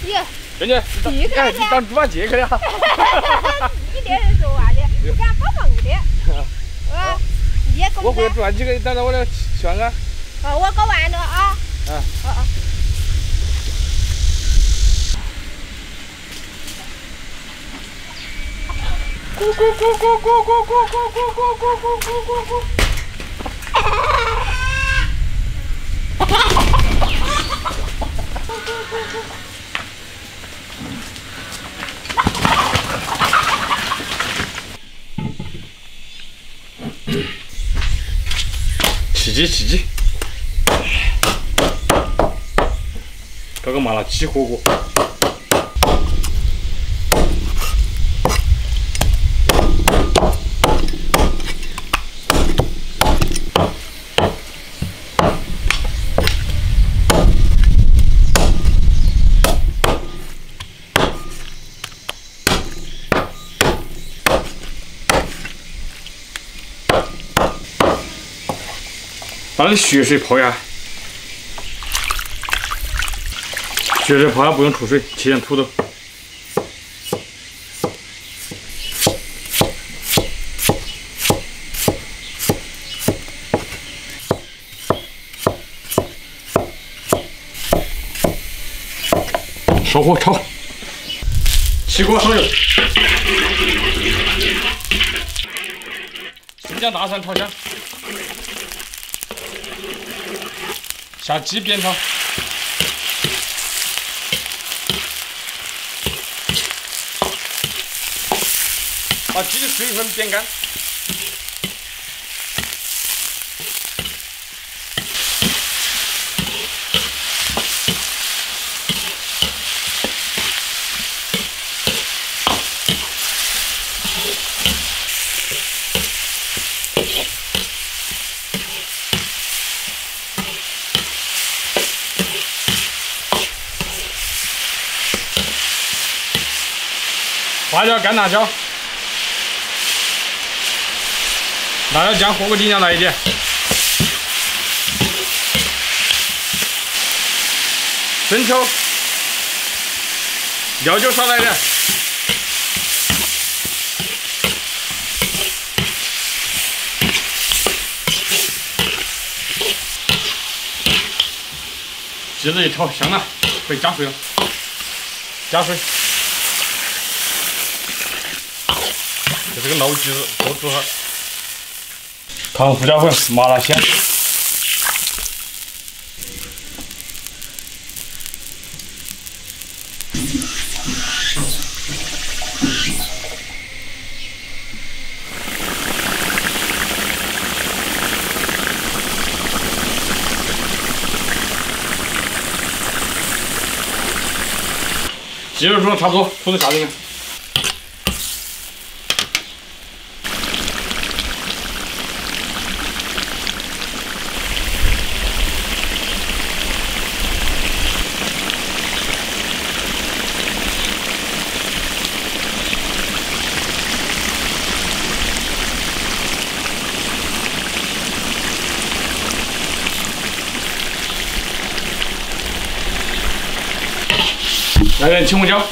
耶，娟娟，你当猪八戒去了？你这是说话的，不敢帮忙的。你给我会转几个，等着我来选个。我搞完了啊。咕咕咕咕咕咕咕咕咕咕咕咕咕。起鸡，搞个麻辣鸡火锅。把那血水泡下，血水泡下不用出水，切成土豆。烧火炒，起锅烧油，生姜大蒜炒香。下鸡煸炒，把鸡的水分煸干。花椒、干辣椒，辣椒酱、火锅底料来一点，生抽、料酒少来点，鸡子一炒香了，可以加水了，加水。这是个老鸡子，多煮哈。糖、胡椒粉、麻辣鲜。鸡肉煮的差不多，土豆下进去。来点青红椒，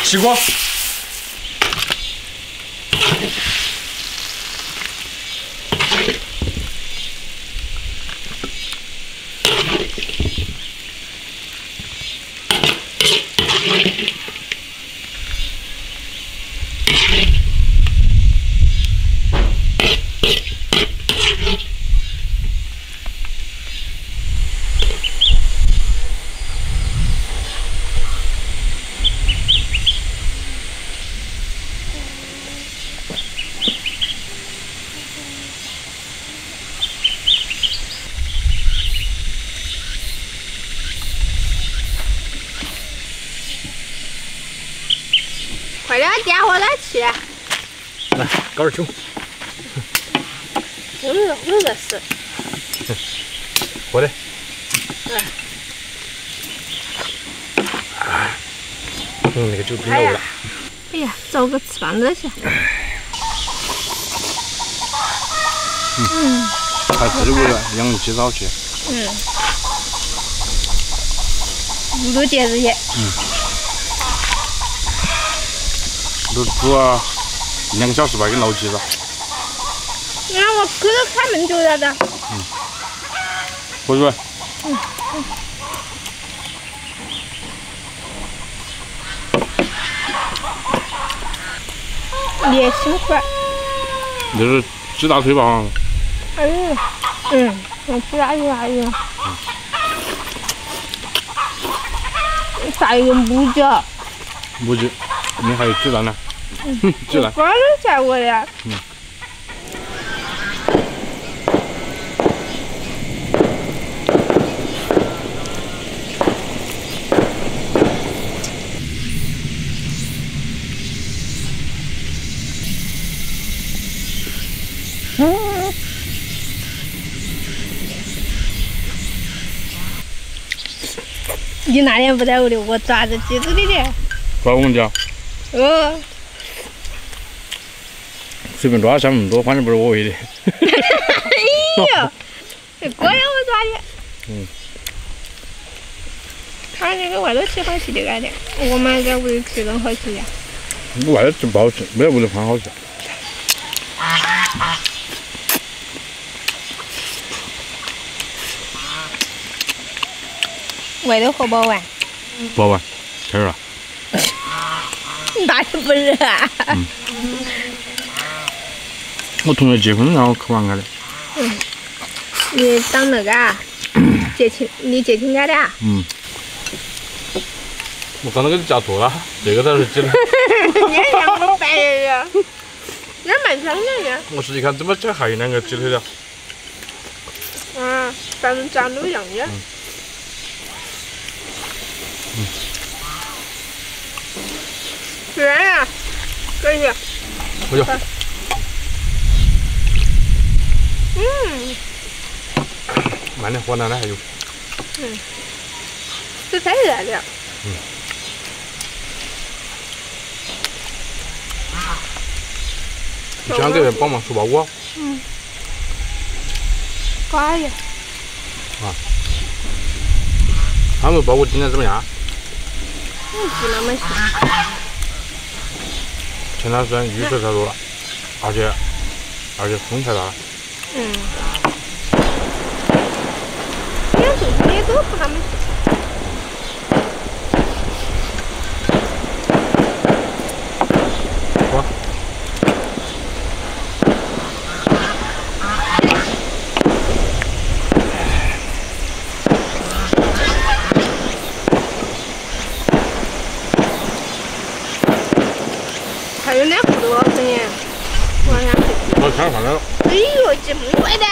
起锅，快点点火来去。来，搞点酒。我热死。喝的。那个酒冰了了。哎呀，找个吃饭的去。还自己喂养鸡少去。录节日去。都煮了1、2个小时吧，给捞鸡了。那我可是开门就在这。过去呗。也辛苦。这是鸡大腿吧？哎呦，我鸡大腿还有。还有母鸡。母鸡，你还有鸡蛋呢？鸡蛋。刚刚才我的。你那天不在屋里，我抓着鸡子的呢。抓我们家。随便抓下那么多，反正不是我喂的。哎呦，这个让我抓的。他那个外头吃好吃的来的，我们在屋里吃更好吃的。外头吃不好吃，没有屋里饭好吃。外头好不好玩？不好玩，太热了。那就不热啊。我同学结婚，然后去玩开的。你当那个啊？你接亲家的啊？我刚才给你夹错了，这个才是鸡的。你两个白人，那蛮香的。我是一看怎么这还有2个鸡腿的？反正长都一样的。吃完呀，过去。我就。慢点，河南的还有。这太热了。你想给人帮忙收包裹？可以。他们包裹今天怎么样？不那么行。前段时间雨水太多了，而且风太大了。今天做的也都不那么行。还有2分多少分呀？我想去。我看看了。哎呦，这么快的！